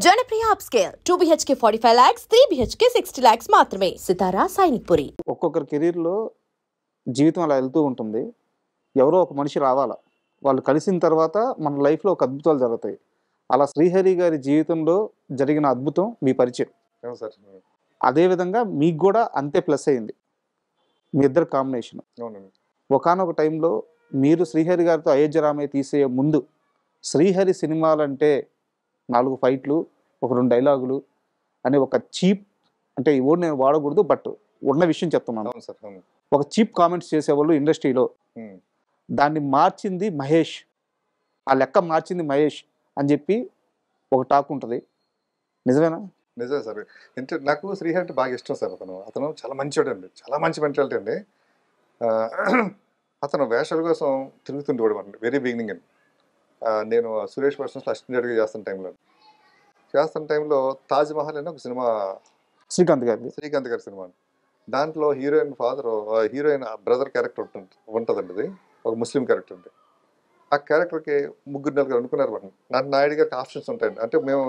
Janapriya upscale 2 BHK 45 lakhs, 3 BHK 60 lakhs మాత్రమే. సితారా సైనిక్పురి. ఒక్కొక్కరి కెరీర్లో జీవితం అలా వెళ్తూ ఉంటుంది. ఎవరో ఒక మనిషి రావాలా, వాళ్ళు కలిసిన తర్వాత మన లైఫ్లో ఒక అద్భుతాలు జరుగుతాయి. అలా శ్రీహరి గారి జీవితంలో జరిగిన అద్భుతం మీ పరిచయం. సార్ అదేవిధంగా మీకు కూడా అంతే ప్లస్ అయింది మీ ఇద్దరు కాంబినేషన్. అవునండి. ఒకానొక టైంలో మీరు శ్రీహరి గారితో అయోధ్య రామయ్య తీసే ముందు శ్రీహరి సినిమాలంటే 4 ఫైట్లు, ఒక 2 డైలాగులు అనే ఒక చీప్, అంటే ఈ వర్డ్ నేను వాడకూడదు బట్ ఉన్న విషయం చెప్తున్నాను. అవును సార్. అవును. ఒక చీప్ కామెంట్స్ చేసేవాళ్ళు ఇండస్ట్రీలో. దాన్ని మార్చింది మహేష్, ఆ లెక్క మార్చింది మహేష్ అని చెప్పి ఒక టాక్ ఉంటుంది. నిజమేనా? నిజమే సార్. నాకు శ్రీహరి అంటే బాగా ఇష్టం సార్. అతను చాలా మంచివాడు అండి, చాలా మంచి మెంటాలిటీ అండి. అతను వేషాల కోసం తిరుగుతుండేవాడు అండి వెరీ బిగినింగ్ అండి. నేను సురేష్ పర్సన్స్లో అసిస్టెంట్గా చేస్తున్న టైంలో తాజ్ మహల్ అని ఒక సినిమా, శ్రీకాంత్ గారి సినిమా. దాంట్లో హీరోయిన్ హీరోయిన్ బ్రదర్ క్యారెక్టర్ ఉంటుందండి. అది ఒక ముస్లిం క్యారెక్టర్ ఉంది. ఆ క్యారెక్టర్కి 3-4 అనుకున్నారు వాడిని. నాయుడు గారికి ఆప్షన్స్ ఉంటాయండి. అంటే మేము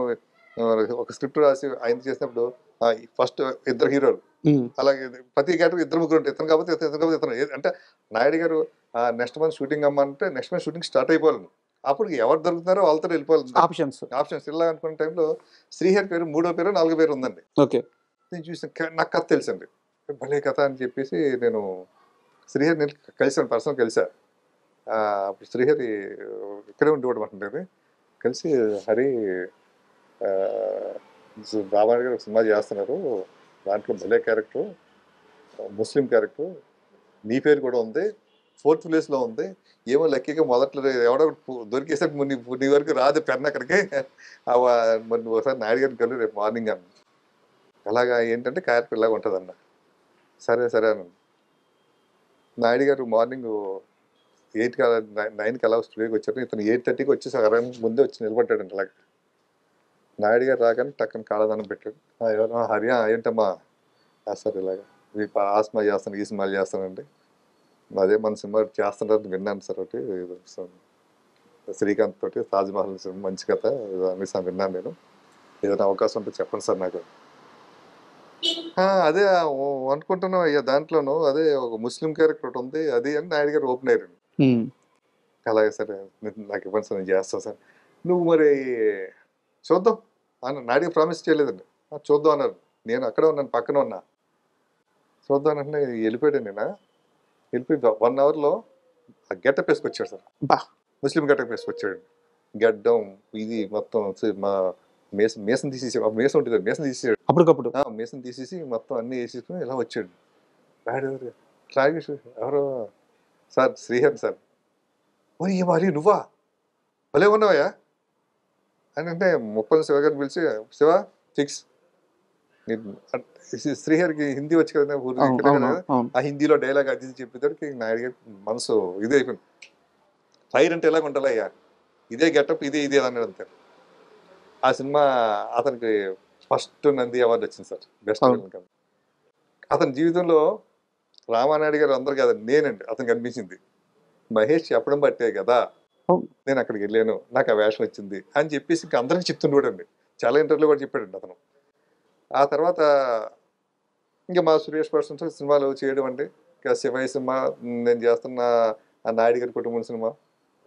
ఒక స్క్రిప్ట్ రాసి ఆయన చేసినప్పుడు ఫస్ట్ 2 హీరోలు, అలాగే ప్రతి క్యారెక్టర్ 2-3 ఉంటాయి. ఇతను కాబట్టి ఇతను అంటే నాయుడు గారు నెక్స్ట్ మంత్ షూటింగ్ అమ్మంటే నెక్స్ట్ మంత్ షూటింగ్ స్టార్ట్ అయిపోవాలి. అప్పుడు ఎవరు దొరుకుతున్నారో వాళ్ళతో వెళ్ళిపోవాలి. ఆప్షన్స్ ఇలా అనుకున్న టైంలో శ్రీహరి పేరు 3వ పేరు 4వ పేరు ఉందండి. ఓకే. నేను చూసిన నాకు కథ తెలుసండి, భలే కథ అని చెప్పేసి నేను శ్రీహరిని కలిసాను, పర్సనల్ కలిసాను. అప్పుడు శ్రీహరి ఇక్కడే ఉండేవాడు అంటుంది. కలిసి హరి రామారావు గారు ఒక సినిమా చేస్తున్నారు, దాంట్లో భలే క్యారెక్టర్, ముస్లిం క్యారెక్టర్, నీ పేరు కూడా ఉంది, 4th ప్లేస్లో ఉంది. ఏమో లక్కీగా మొదట్లో ఎవడో దొరికేసాడు, నీ వరకు రాదు పెన్ అక్కడికి, మరి నువ్వు ఒకసారి నాయుడు గారిని కలు రేపు మార్నింగ్ అన్న. అలాగా ఏంటంటే క్యారెక్టర్ ఇలాగ ఉంటుందన్న. సరే అన్న. నాయుడు గారు మార్నింగ్ 8కి 9కి అలా స్టూడియోకి వచ్చారు. ఇతను 8:30కి వచ్చేసి ముందే వచ్చి నిలబడ్డాడండి. అలాగే నాయుడు గారు రాగానే టక్కన కాళ్ళదానం పెట్టాడు. ఎవరు హరియా ఏంటమ్మా? సార్ ఇలాగా ఆ సినిమా చేస్తాను, ఈ సినిమాలు చేస్తానండి. అదే మన సినిమా చేస్తున్నారు విన్నాను సార్. ఒకటి శ్రీకాంత్ తోటి తాజ్మహల్ సినిమా మంచి కథ అనేసి విన్నాను నేను. ఏదైనా అవకాశం ఉంటే చెప్పండి సార్ నాకు. అదే అనుకుంటున్నాం అయ్యా, దాంట్లోనూ అదే ఒక ముస్లిం క్యారెక్టర్ ఒకటి ఉంది అది అని నాయుడు గారు ఓపెన్ అయ్యారు. అలాగే సరే నాకు ఇవ్వండి సార్, నేను చేస్తాను సార్. నువ్వు మరి చూద్దాం అన్న. నాయుడు గారు ప్రామిస్ చేయలేదండి. చూద్దాం అన్నారు. నేను అక్కడే ఉన్నాను, పక్కన ఉన్నా. చూద్దాం అంటే వెళ్ళిపోయాడు. నేను వెళ్ళిపోయి 1 అవర్లో ఆ గెటప్ వేసుకొచ్చాడు సార్. ముస్లిం గెటప్ వేసుకొచ్చాడు. గడ్డం ఇది మొత్తం మా మేసం తీసేసి, మేసం ఉంటుంది, మేసం తీసేసాడు అప్పటికప్పుడు. మేసం తీసేసి మొత్తం అన్నీ వేసేసుకుని ఇలా వచ్చాడు. ఎవరో సార్ శ్రీహరి సార్. మరి నువ్వా భలే ఉన్నావయ్యా అని అంటే ముప్పని శివ గారిని పిలిచి, శివ ఫిక్స్, శ్రీహరికి హిందీ వచ్చి కదా ఆ హిందీలో డైలాగ్ అది చెప్పేసరికి నాయుడు గారి మనసు ఇదే అయిపోయింది. ఫైర్ అంటే ఎలాగ ఉండాలయ్యా, ఇదే గెటప్ ఇది అన్నాడు అంతే. ఆ సినిమా అతనికి ఫస్ట్ నంది అవార్డు వచ్చింది సార్, బెస్ట్ ఫిల్మ్. అతని జీవితంలో రామానాయుడు గారు అందరు కదండి, నేనండి అతనికి అనిపించింది. మహేష్ చెప్పడం బట్టే కదా నేను అక్కడికి వెళ్ళాను, నాకు ఆ వేషం వచ్చింది అని చెప్పేసి ఇంకా అందరికీ చెప్తుండేవాడండి. చాలా ఇంటర్వ్యూలో కూడా చెప్పాడండి అతను. ఆ తర్వాత ఇంకా మా సురేష్ పర్సన్స్ సినిమాలు చేయడం అండి. ఇంకా శివయ్య సినిమా నేను చేస్తున్న, ఆ నాయుడు గారి కుటుంబం సినిమా,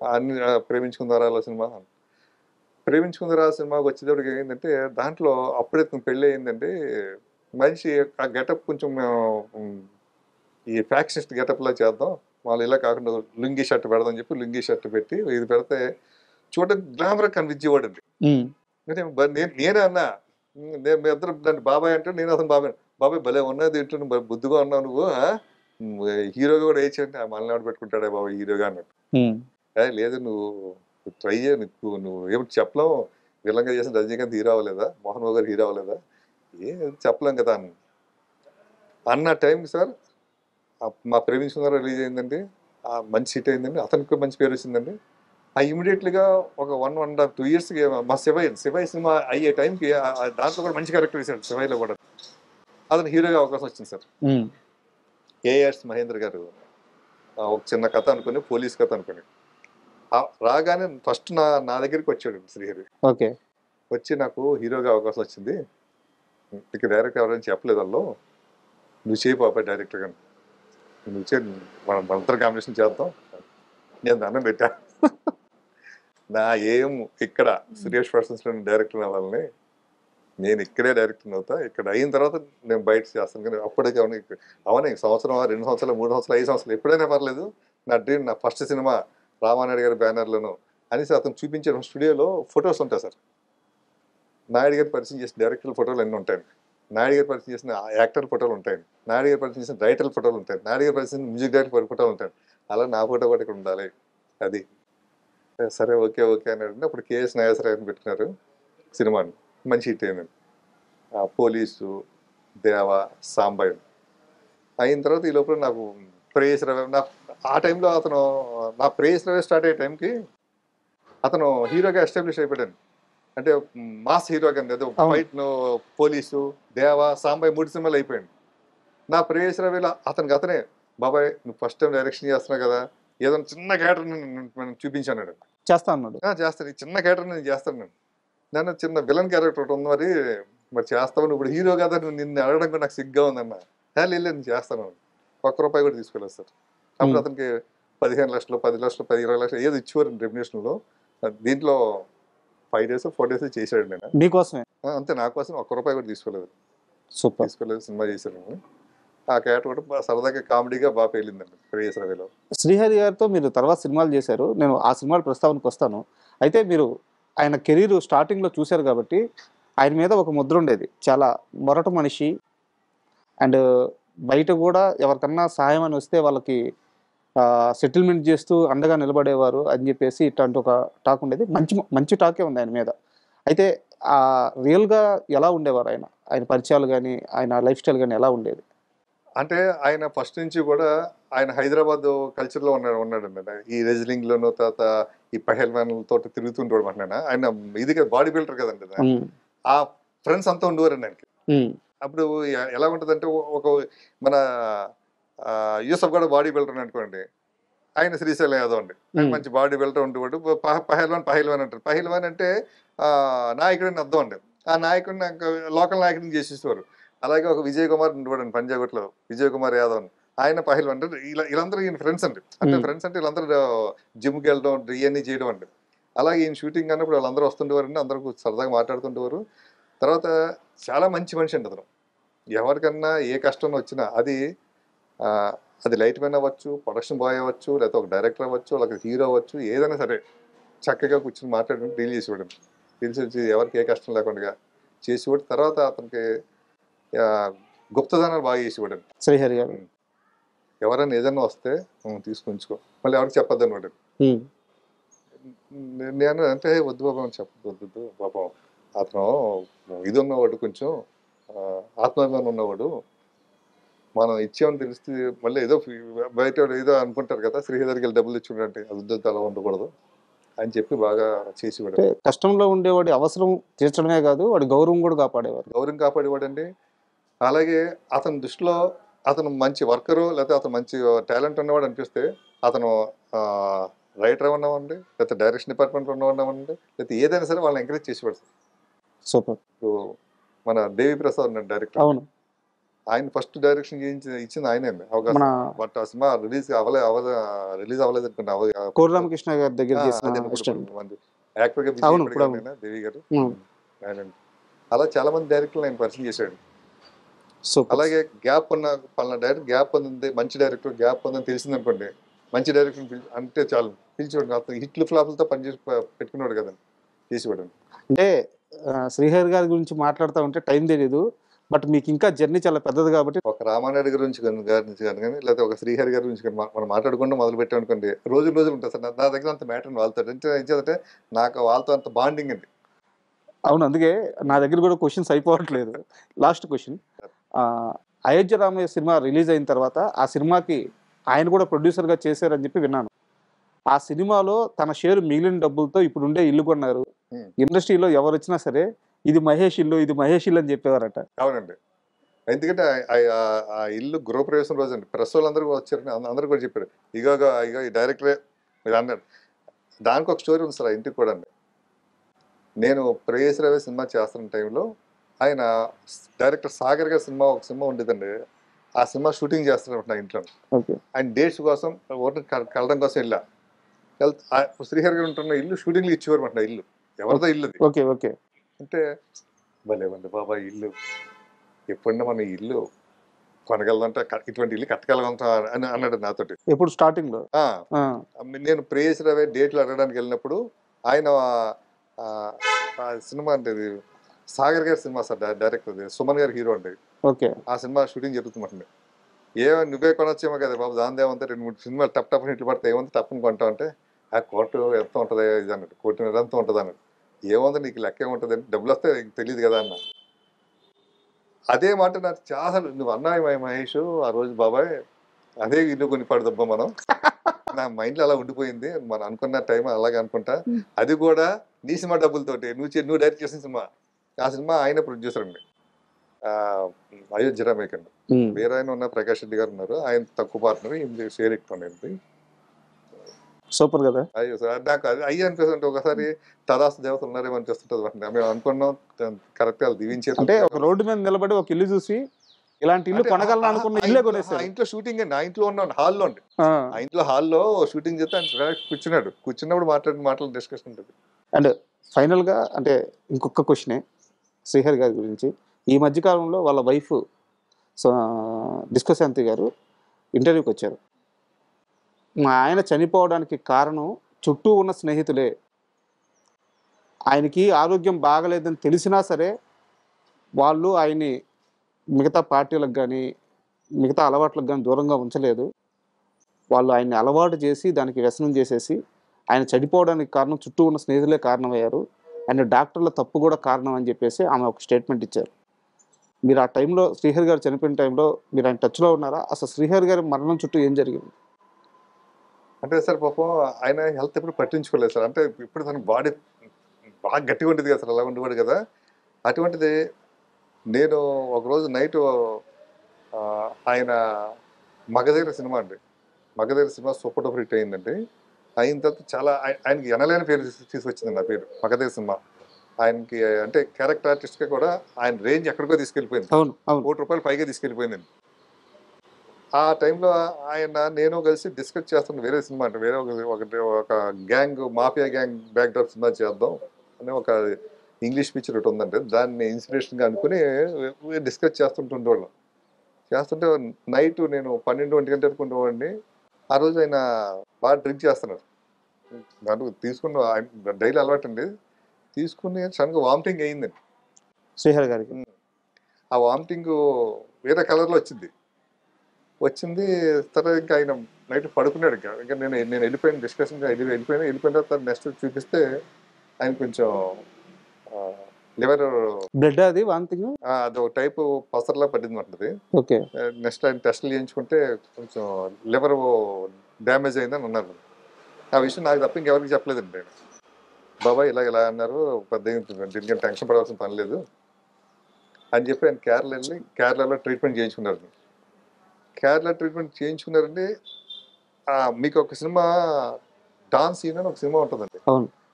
అన్ని ప్రేమించుకుందారా సినిమాకి వచ్చేటప్పటికి ఏంటంటే దాంట్లో అప్పుడే పెళ్ళి అయిందండి. మనిషి ఆ గెటప్ కొంచెం ఈ ఫ్యాక్షనిస్ట్ గెటప్లా చేద్దాం, వాళ్ళు ఇలా కాకుండా లుంగీ షర్ట్ పెడదాం చెప్పి లుంగీ షర్ట్ పెట్టి ఇది పెడితే చూడడానికి గ్లామర్ కనిపించేవాడు అండి. నేనే అన్నా, మీ ఇద్దరు దాన్ని బాబాయ్ అంటే నేను అతను బాబాయ్ భలే ఉన్నది ఏంటో బుద్ధిగా ఉన్నావు నువ్వు, హీరోగా కూడా వేయించంటే మళ్ళీ పెట్టుకుంటాడే బాబాయ్ హీరోగా అన్నట్టు. లేదు నువ్వు ట్రై చేయ, నువ్వు ఏమిటి చెప్పలేవు, విలంగా చేసిన రజనీకాంత్ హీరో అవ్వలేదా, మోహన్ బాబు గారు హీరో అవ్వలేదా, చెప్పలేం కదా అన్న టైంకి సార్ మా ప్రేమించుకున్నారు రిలీజ్ అయిందండి. మంచి హిట్ అయిందండి, అతనికి మంచి పేరు వచ్చిందండి. ఇమీడియట్లీగా ఒక 1.5-2 ఇయర్స్కి మా శివయ్య సినిమా అయ్యే టైంకి దాంట్లో కూడా మంచి క్యారెక్టర్ వేసాడు. శివయ్యలో కూడా అతను హీరోగా అవకాశం వచ్చింది సార్. ఏఆర్ఎస్ మహేంద్ర గారు ఒక చిన్న కథ అనుకుని, పోలీస్ కథ అనుకుని రాగానే ఫస్ట్ నా దగ్గరికి వచ్చాడు శ్రీహరి. ఓకే. వచ్చి నాకు హీరోగా అవకాశం వచ్చింది, ఇక డైరెక్టర్ ఎవరైనా చెప్పలేదు వాళ్ళు, నువ్వు చేయి బాబాయ్ డైరెక్టర్ కానీ, నువ్వు చే మనందరం కాంబినేషన్ చేద్దాం. నేను దండం పెట్టా. నా ఏం ఇక్కడ సురేష్ పర్సన్స్లో డైరెక్టర్ అవ్వాలని, నేను ఇక్కడే డైరెక్టర్ అవుతా, ఇక్కడ అయిన తర్వాత నేను బయట చేస్తాను. కానీ అప్పటికే అవన్నీ సంవత్సరం 2 సంవత్సరాలు 3 సంవత్సరాలు 5 సంవత్సరాలు ఎప్పుడైనా పర్లేదు, నా డ్రీమ్ నా ఫస్ట్ సినిమా రామానాయుడు గారి బ్యానర్లను అనేసి అతను చూపించే స్టూడియోలో ఫొటోస్ ఉంటాయి సార్. నాయుడు గారి పరిచయం చేసిన డైరెక్టర్ ఫోటోలు అన్నీ ఉంటాయి, నాయుడు గారి పరిచయం చేసిన యాక్టర్ ఫోటోలు ఉంటాయి, నాయుడు గారి పరిచయం చేసిన రైటర్ ఫోటోలు ఉంటాయి, నాయుడు గారి పరిచయం మ్యూజిక్ డైరెక్టర్ ఫోటోలు ఉంటాయి. అలా నా ఫోటో కూడా ఇక్కడ ఉండాలి. అది సరే ఓకే ఓకే అని అడిగిన అప్పుడు కేఎస్ నాగేశ్వరరావు పెట్టినారు సినిమాని, మంచి హిట్ అయింది. పోలీసు, దేవ, సాంబయ్య అయిన తర్వాత ఈ లోపల నాకు ప్రేయస్ రవి ఆ టైంలో అతను నా ప్రేయస్ రవి స్టార్ట్ అయ్యే టైంకి అతను హీరోగా ఎస్టాబ్లిష్ అయిపోయాడు. అంటే మాస్ హీరోగా అదే ఫైట్, పోలీసు, దేవ, సాంబయ్య 3 సినిమాలు అయిపోయాడు. నా ప్రేయస్ రవిలో అతనే బాబాయ్ నువ్వు ఫస్ట్ టైం డైరెక్షన్ చేస్తున్నావు కదా, ఏదో చిన్న క్యారెక్టర్ నేను చూపించాను, చేస్తా అన్నాడు. చేస్తాను, ఈ చిన్న క్యారెక్టర్ నేను చేస్తాను, నేను చిన్న విలన్ క్యారెక్టర్ ఒకటి ఉంది, మరి చేస్తావు, ఇప్పుడు హీరో కదా, నువ్వు నిన్ను అడగడం కూడా నాకు సిగ్గా ఉందన్న. లేదు నేను చేస్తాను, ₹1 కూడా తీసుకెళ్ళదు సార్. అప్పుడు అతనికి 15 లక్షలు 10 లక్షలు 20 లక్షలు ఏదో ఇచ్చేవారు రెమ్యునేషన్లో. దీంట్లో 5 days 4 days చేశాడు. నేను మీకోసమే అంతే, నా కోసం ₹1 కూడా తీసుకోలేదు. సూపర్ తీసుకోలేదు, సినిమా చేశాను. ఆ క్యారెక్టర్ కూడా సరదాగా కామెడీగా బాగా పేలిందండి ప్రేయస్ రవిలో. శ్రీహరి గారితో మీరు తర్వాత సినిమాలు చేశారు, నేను ఆ సినిమాల ప్రస్తావనకు వస్తాను. అయితే మీరు ఆయన కెరీర్ స్టార్టింగ్లో చూశారు కాబట్టి ఆయన మీద ఒక ముద్ర ఉండేది, చాలా మొరట మనిషి, అండ్ బయట కూడా ఎవరికన్నా సహాయం అని వస్తే వాళ్ళకి సెటిల్మెంట్ చేస్తూ అండగా నిలబడేవారు అని చెప్పేసి ఇట్లాంటి ఒక టాక్ ఉండేది. మంచి టాకే ఉంది ఆయన మీద. అయితే రియల్గా ఎలా ఉండేవారు ఆయన పరిచయాలు కానీ ఆయన లైఫ్ స్టైల్ కానీ ఎలా ఉండేది? అంటే ఆయన ఫస్ట్ నుంచి కూడా ఆయన హైదరాబాద్ కల్చర్లో ఉన్నాడండి. ఈ రెజ్లింగ్లోనూ తర్వాత ఈ పహల్వాన్లతో తిరుగుతుంటాడు అంటున్నా. ఆయన ఇది బాడీ బిల్డర్ కదండి, ఆ ఫ్రెండ్స్ అంతా ఉండేవారండి ఆయనకి. అప్పుడు ఎలా ఉంటుందంటే ఒక మన యూసఫ్ కూడా బాడీ బిల్డర్ అనుకోండి, ఆయన శ్రీశైలం యాదవ్ అండి, మంచి బాడీ బిల్డర్ ఉండేవాడు. పహల్వాన్ అంటారు. పహల్వాన్ అంటే నాయకుడిని అర్థం అండి. ఆ నాయకుడిని లోకల్ నాయకుడిని చేసేసేవారు. అలాగే ఒక విజయ్ కుమార్ ఉండేవాడు పంజాగుట్లో, విజయ్ కుమార్ యాదవ్ అని, ఆయన పహల్వాన్ అంటే వీళ్ళందరూ ఈయన ఫ్రెండ్స్ అండి. అంటే ఫ్రెండ్స్ అంటే వీళ్ళందరూ జిమ్కి వెళ్ళడం ఇవన్నీ చేయడం అండి. అలాగే ఈయన షూటింగ్ అన్నప్పుడు వాళ్ళందరూ వస్తుండేవారండి, అందరూ సరదాగా మాట్లాడుతుండేవారు. తర్వాత చాలా మంచి మనిషి అండి అతను. ఎవరికన్నా ఏ కష్టం వచ్చినా అది లైట్ మ్యాన్ అవ్వచ్చు, ప్రొడక్షన్ బాయ్ అవ్వచ్చు, లేకపోతే ఒక డైరెక్టర్ అవ్వచ్చు, లేకపోతే హీరో అవ్వచ్చు, ఏదైనా సరే చక్కగా కూర్చొని మాట్లాడి డీల్ చేసేవాడు. డీల్ చేసి ఎవరికి ఏ కష్టం లేకుండా చేసేవాడు. తర్వాత అతనికి గుప్తదానాలు బాగా చేసేవాడు శ్రీహరి గారు. ఎవరైనా ఏదైనా వస్తే తీసుకుంచుకో, మళ్ళీ ఎవరికి చెప్పొద్దు అనమాట. నేను అంటే వద్దు బాబా అని చెప్పొద్దు పాపం, అతను ఇది ఉన్నవాడు, కొంచెం ఆత్మాభిమానం ఉన్నవాడు, మనం ఇచ్చామని తెలిస్తే మళ్ళీ ఏదో బయట ఏదో అనుకుంటారు కదా, శ్రీహరికి వెళ్ళి డబ్బులు ఇచ్చుకుంటే అది అలా ఉండకూడదు అని చెప్పి బాగా చేసేవాడు. కష్టంలో ఉండేవాడి అవసరం తీర్చడమే కాదు, వాడి గౌరవం కూడా కాపాడేవాడు. గౌరవం కాపాడేవాడండి. అలాగే అతని దృష్టిలో అతను మంచి వర్కరు, లేకపోతే అతను మంచి టాలెంట్ ఉన్నవాడు అనిపిస్తే అతను రైటర్ ఉన్నామండి, లేకపోతే డైరెక్షన్ డిపార్ట్మెంట్లో ఉన్నవాడినామండి, లేకపోతే ఏదైనా సరే వాళ్ళని ఎంకరేజ్ చేసేవాడు. సూపర్. మన దేవి ప్రసాద్ ఉన్నాడు డైరెక్టర్, అవును, ఆయన ఫస్ట్ డైరెక్షన్ ఇచ్చింది ఆయనే అవకాశం. బట్ ఆ సినిమా రిలీజ్ అవ్వలేదు అనుకున్నా. కోరరామకృష్ణ గారి దగ్గర యాక్టర్ గా దేవి గారు ఆయన. అలా చాలా మంది డైరెక్టర్లు ఆయన పరిచయం చేశాడు. అలాగే గ్యాప్ ఉన్న పలానా డైరెక్టర్ గ్యాప్ ఉంది, మంచి డైరెక్టర్ గ్యాప్ ఉందని తెలిసింది అనుకోండి, మంచి డైరెక్టర్ అంటే చాలు పిలిచేవాడు. అతను హిట్లు ఫ్లాపులతో పనిచేసి పెట్టుకున్నాడు కదండి, చేసేవాడు. అంటే శ్రీహరి గారి గురించి మాట్లాడుతూ ఉంటే టైం తెలియదు, బట్ మీకు ఇంకా జర్నీ చాలా పెద్దది కాబట్టి ఒక రామానాయుడు గురించి కానీ లేకపోతే ఒక శ్రీహరి గారి గురించి కానీ మనం మాట్లాడుకుంటూ మొదలు పెట్టామనుకోండి, రోజులు ఉంటుంది సార్. నా దగ్గర అంత మ్యాటర్ వాళ్ళతో అంటే నాకు వాళ్ళతో అంత బాండింగ్ అండి. అవును, అందుకే నా దగ్గర కూడా క్వశ్చన్స్ అయిపోవట్లేదు. Last question, Ayodhya Ramayya cinema release అయిన తర్వాత ఆ సినిమాకి ఆయన కూడా ప్రొడ్యూసర్గా చేశారని చెప్పి విన్నాను. ఆ సినిమాలో తన షేరు మిగిలిన డబ్బులతో ఇప్పుడు ఉండే ఇల్లు కొన్నారు. ఇండస్ట్రీలో ఎవరు వచ్చినా సరే ఇది మహేష్ ఇల్లు, ఇది మహేష్ ఇల్లు అని చెప్పేవారట. అవునండి, ఎందుకంటే ఆ ఇల్లు గృహప్రవేశం రోజు అండి, ప్రెస్ వాళ్ళందరూ వచ్చారని అందరూ కూడా చెప్పారు, ఇగో ఈ డైరెక్టరే మీరు అన్నాడు. దానికి ఒక స్టోరీ ఉంది సార్ ఆ ఇంటికి కూడా అండి. నేను ప్రేయస్ రవి సినిమా చేస్తున్న టైంలో ఆయన డైరెక్టర్ సాగర్ గారి సినిమా ఒక సినిమా ఉండేదండి. ఆ సినిమా షూటింగ్ చేస్తున్నట్టు నా ఇంట్లో. ఓకే ఆయన డేట్స్ కోసం ఓటర్ కలడం కోసం వెళ్ళా. శ్రీహరి గారు ఉంటున్న ఇల్లు షూటింగ్లు ఇచ్చేవారు నా ఇల్లు. ఎవరిదో ఇల్లు అది. ఓకే ఓకే అంటే భలే బాబా ఇల్లు ఎప్పుడన్నా మన ఇల్లు కొనగలదంటే ఇటువంటి ఇల్లు కట్టగలగంతా అని అన్నాడు నాతోటి. ఎప్పుడు స్టార్టింగ్ లో నేను ప్రేయస్ రవి డేట్లు అడగడానికి వెళ్ళినప్పుడు ఆయన ఆ సినిమా అంటే సాగర్ గారి సినిమా సార్ డైరెక్టర్ సుమన్ గారి హీరో అండి. ఓకే ఆ సినిమా షూటింగ్ జరుగుతుందండి. నువ్వే కొనొచ్చేమో కదా బాబు, దాందేమంతా 2-3 సినిమాలు టప్ ఇట్లు పడితే ఏముంది టప్పుని కొంటావు అంటే ఆ కోర్టు ఎంత ఉంటుంది ఇది అన్నట్టు, కోర్టు ఎంత ఉంటుంది అన్నట్టు. ఏముంది నీకు లెక్క ఏముంటుంది అంటే డబ్బులు వస్తే తెలియదు కదా అన్న. అదే మాట నాకు చాలా నువ్వు అన్నాయి మహేష్ ఆ రోజు బాబాయ్ అదే ఇల్లు కొని పడదబ్బా మనం. నా మైండ్లో అలా ఉండిపోయింది. మనం అనుకున్న టైం అలాగే అనుకుంటా. అది కూడా నీ సినిమా డబ్బులతోటి నువ్వు డైరెక్ట్ చేసిన సినిమా. ఆ సినిమా ఆయన ప్రొడ్యూసర్ అండి, అయోధ్య రమేష్ అండి. వేరే ఆయన ఉన్న ప్రకాష్ రెడ్డి గారు ఉన్నారు, ఆయన తక్కువ పార్ట్నర్, ఇది షేర్ ఎక్కువ. సూపర్ కదా. అయ్యో సార్ నాకు అది అయ్యి అనిపిస్తుంటే ఒకసారి తదాస్తు దేవత ఉన్నారేమో అనిపిస్తుంటుంది. మేము అనుకున్నాం కరెక్ట్ గా దీవించేది. అంటే ఒక రోడ్డు మీద నిలబడి ఒక ఇల్లు చూసి ఇలాంటి ఇల్లు కొనగలను అనుకున్న ఇల్లే కొనేసారు. ఆ ఇంట్లో షూటింగ్ అండి, ఆ ఇంట్లో ఉన్నాను హాల్లో అండి. ఆ ఇంట్లో హాల్లో షూటింగ్ చేస్తే ఆయన కూర్చున్నప్పుడు మాటలు డిస్కషన్ ఉంటుంది. అండ్ ఫైనల్ గా అంటే ఇంకొక క్వశ్చనే శ్రీహరి గారి గురించి. ఈ మధ్యకాలంలో వాళ్ళ వైఫ్ డిస్కో శాంతి గారు ఇంటర్వ్యూకి వచ్చారు. మా ఆయన చనిపోవడానికి కారణం చుట్టూ ఉన్న స్నేహితులే. ఆయనకి ఆరోగ్యం బాగలేదని తెలిసినా సరే వాళ్ళు ఆయన్ని మిగతా పార్టీలకు కానీ మిగతా అలవాట్లకు కానీ దూరంగా ఉంచలేదు. వాళ్ళు ఆయన్ని అలవాటు చేసి దానికి వ్యసనం చేసేసి ఆయన చనిపోవడానికి కారణం చుట్టూ ఉన్న స్నేహితులే కారణమయ్యారు. ఆయన డాక్టర్ల తప్పు కూడా కారణం అని చెప్పేసి ఆమె ఒక స్టేట్మెంట్ ఇచ్చారు. మీరు ఆ టైంలో శ్రీహరి గారు చనిపోయిన టైంలో మీరు ఆయన టచ్లో ఉన్నారా? అసలు శ్రీహరి గారి మరణం చుట్టూ ఏం జరిగింది? అంటే సార్ పాపం ఆయన హెల్త్ ఎప్పుడు పట్టించుకోలేదు సార్. అంటే ఇప్పుడు తన బాడీ బాగా గట్టిగా ఉంటుంది కదా సార్, అలా ఉండేవాడు కదా. అటువంటిది నేను ఒకరోజు నైట్ ఆయన మగధీర సినిమా అండి, Magadheera cinema super duper hit అయిందండి. అయిన తర్వాత చాలా ఆయనకి ఎనలేని పేరు తీసుకొచ్చింది నా పేరు మగధీర సినిమా. ఆయనకి అంటే క్యారెక్టర్ ఆర్టిస్ట్గా కూడా ఆయన రేంజ్ ఎక్కడికో తీసుకెళ్ళిపోయింది. ₹1,00,00,000 పైగా తీసుకెళ్ళిపోయిందండి. ఆ టైంలో ఆయన నేను కలిసి డిస్కస్ చేస్తున్న వేరే సినిమా అంటే వేరే ఒక gang mafia gang backdrop cinema చేద్దాం అని ఒక ఇంగ్లీష్ పిక్చర్ ఒకటి ఉందంటే దాన్ని ఇన్స్పిరేషన్గా అనుకుని డిస్కస్ చేస్తుంటుండేవాళ్ళం. చేస్తుంటే నైట్ నేను 12-1 గంట వరకు ఉండేవాడిని. ఆ రోజు ఆయన బాగా డ్రింక్ చేస్తున్నారు. దాంట్లో తీసుకున్న డైలీ అలవాటు అండి. తీసుకుని సడన్గా వామిటింగ్ అయ్యిందండి శ్రీహరి గారికి. ఆ వామిటింగ్ వేరే కలర్లో వచ్చింది. తర్వాత ఇంకా ఆయన నైట్ పడుకున్నాడు. ఇంకా నేను వెళ్ళిపోయిన డిస్కషన్ వెళ్ళిపోయిన తర్వాత నెక్స్ట్ చూపిస్తే ఆయన కొంచెం లివర్ బ్లడ్ అది వామిటింగ్ అది ఒక టైపు పసర్లా పడింది అంటది. ఓకే. నెక్స్ట్ ఆయన టెస్ట్లు చేయించుకుంటే కొంచెం లివర్ డ్యామేజ్ అయిందని అన్నారు. ఆ విషయం నాకు తప్ప ఇంకెవరికి చెప్పలేదండి. నేను బాబాయ్ ఇలా అన్నారు, పెద్ద దీనికి టెన్షన్ పడాల్సిన పని లేదు అని చెప్పి ఆయన కేరళలో ట్రీట్మెంట్ చేయించుకున్నారు. కేరళ ట్రీట్మెంట్ చేయించుకున్నారండి. మీకు ఒక సినిమా డాన్స్ సీన్ అని ఒక సినిమా ఉంటుందండి,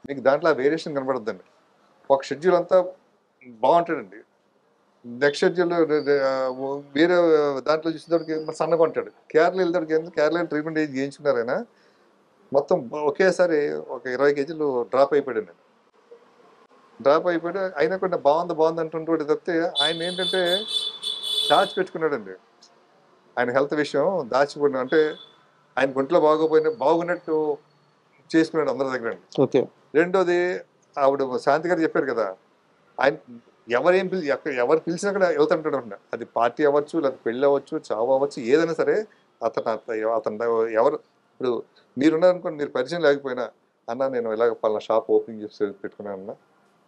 మీకు దాంట్లో ఆ వేరియేషన్ కనబడద్దండి. ఒక షెడ్యూల్ అంతా బాగుంటాడండి, నెక్స్ట్ షెడ్యూల్ వేరే దాంట్లో చూసేటప్పటికి సన్నగా ఉంటాడు. కేరళ వెళ్ళేటప్పటికి కేరళ ట్రీట్మెంట్ చేయించుకున్నారు. ఆయన మొత్తం ఒకేసారి ఒక 20 కేజీలు డ్రాప్ అయిపోయాడు. అయినా కూడా బాగుంది అంటుంటే తప్పితే ఆయన ఏంటంటే దాచిపెట్టుకున్నాడండి. ఆయన హెల్త్ విషయం దాచిపోయిన అంటే ఆయన గుంట్లో బాగున్నట్టు చేసుకున్నాడు అందరి దగ్గర. ఓకే. రెండోది ఆవిడ శాంతి గారు చెప్పారు కదా, ఆయన ఎవరు పిలిచినా కూడా వెళ్తుంటాడు అంట. అది పార్టీ అవ్వచ్చు, లేకపోతే పెళ్ళి అవ్వచ్చు, చావు అవ్వచ్చు, ఏదైనా సరే అతను ఎవరు ఇప్పుడు మీరున్నారనుకోండి, మీరు పరిచయం లేకపోయినా అన్న నేను ఇలాగ పలానా షాప్ ఓపెనింగ్ చేసి పెట్టుకున్నాను అన్న,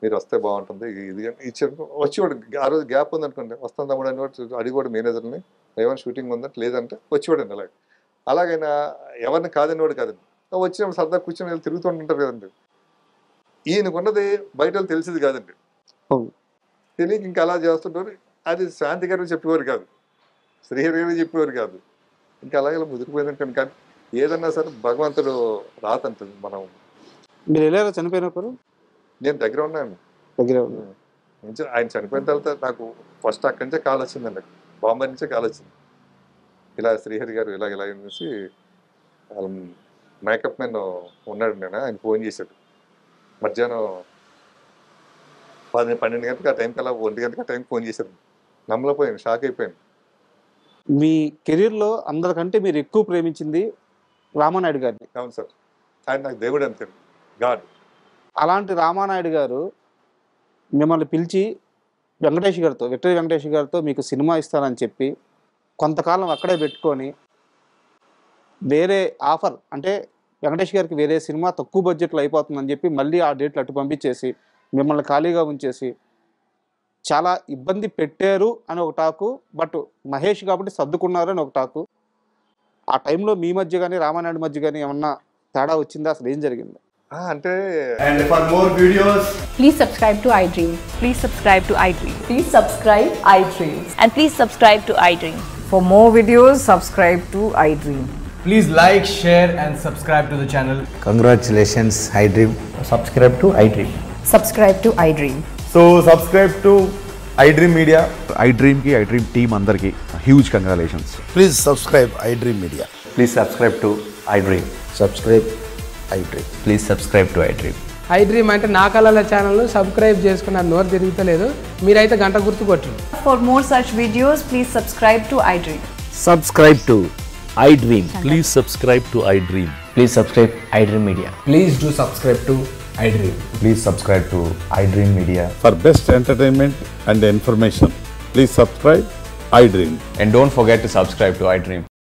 మీరు వస్తే బాగుంటుంది ఇది ఇచ్చారు. వచ్చేవాడు. ఆ రోజు గ్యాప్ ఉందనుకోండి, వస్తాను తమ్ముడు అని అడిగోడు మేనేజర్ని, ఏమైనా షూటింగ్ ఉందంటే లేదంటే వచ్చేవాడండి. అలాగైనా ఎవరిని కాదనివాడు కాదండి. వచ్చినప్పుడు సరదా కూర్చొని తిరుగుతుంటుంటారు కదండి. ఈయనకున్నది బయట తెలిసింది కాదండి, తెలియక ఇంకా అలా చేస్తుంటారు. అది శాంతి గారు చెప్పేవారు కాదు, శ్రీహరి గారు చెప్పేవారు కాదు. ఇంకా అలాగే ముదిరిపోయిందంటే కానీ ఏదన్నా సరే భగవంతుడు రాతంటుంది. మనం మీరు వెళ్ళారా చనిపోయినప్పుడు? నేను దగ్గర ఉన్నాను. దగ్గర ఆయన చనిపోయిన తర్వాత నాకు ఫస్ట్ అక్కడి నుంచే కాల్ వచ్చిందండి, బాంబే నుంచే కాల్ వచ్చింది. ఇలా శ్రీహరి గారు ఇలా ఇలా అనేసి వాళ్ళ మేకప్ మ్యాన్ ఉన్నాడు, నేను ఆయన ఫోన్ చేశాడు మధ్యాహ్నం 12 గంటలకు ఆ టైంకి, అలా 1 గంటకి ఆ టైంకి ఫోన్ చేశారు. నమ్మలేకపోయాను, షాక్ అయిపోయాను. మీ కెరీర్లో అందరికంటే మీరు ఎక్కువ ప్రేమించింది రామానాయుడు గారిని. అవును సార్, ఆయన నాకు దేవుడు అనుకోండి, గాడ్. అలాంటి రామానాయుడు గారు మిమ్మల్ని పిలిచి విక్టరీ వెంకటేష్ గారితో మీకు సినిమా ఇస్తానని చెప్పి కొంతకాలం అక్కడే పెట్టుకొని వేరే ఆఫర్, అంటే వెంకటేష్ గారికి వేరే సినిమా తక్కువ బడ్జెట్లో అయిపోతుందని చెప్పి మళ్ళీ ఆ డేట్లు అటు పంపించేసి మిమ్మల్ని ఖాళీగా ఉంచేసి చాలా ఇబ్బంది పెట్టారు అని ఒక టాకు, బట్ మహేష్ కాబట్టి సర్దుకున్నారు అని ఒక టాకు. ఆ టైంలో మీ మధ్య కానీ రామానాయుడు మధ్య కానీ ఏమన్నా తేడా వచ్చిందా? అసలు ఏం జరిగింది? అంటే And for more videos, Please subscribe to iDream. Please subscribe to iDream. Please subscribe iDream. And please subscribe to iDream. For more videos, subscribe to iDream. please like, share, and subscribe to the channel. Congratulations, iDream. Subscribe to iDream. Subscribe to iDream. So subscribe to iDream Media. iDream team andarki huge congratulations. Please subscribe iDream Media. Please subscribe to iDream. Subscribe iDream. Please subscribe to iDream. iDream అంటే నా కళల ఛానల్ను subscribe చేసుకున్న నోరు తిరుగుతలేదు, మీరైతే గంట గుర్తు కొట్టండి. For more such videos, please subscribe to iDream. Subscribe to iDream. Please subscribe to iDream. Please subscribe iDream Media. Please do subscribe to iDream. Please subscribe to iDream Media. For best entertainment and information, please subscribe iDream. And don't forget to subscribe to iDream.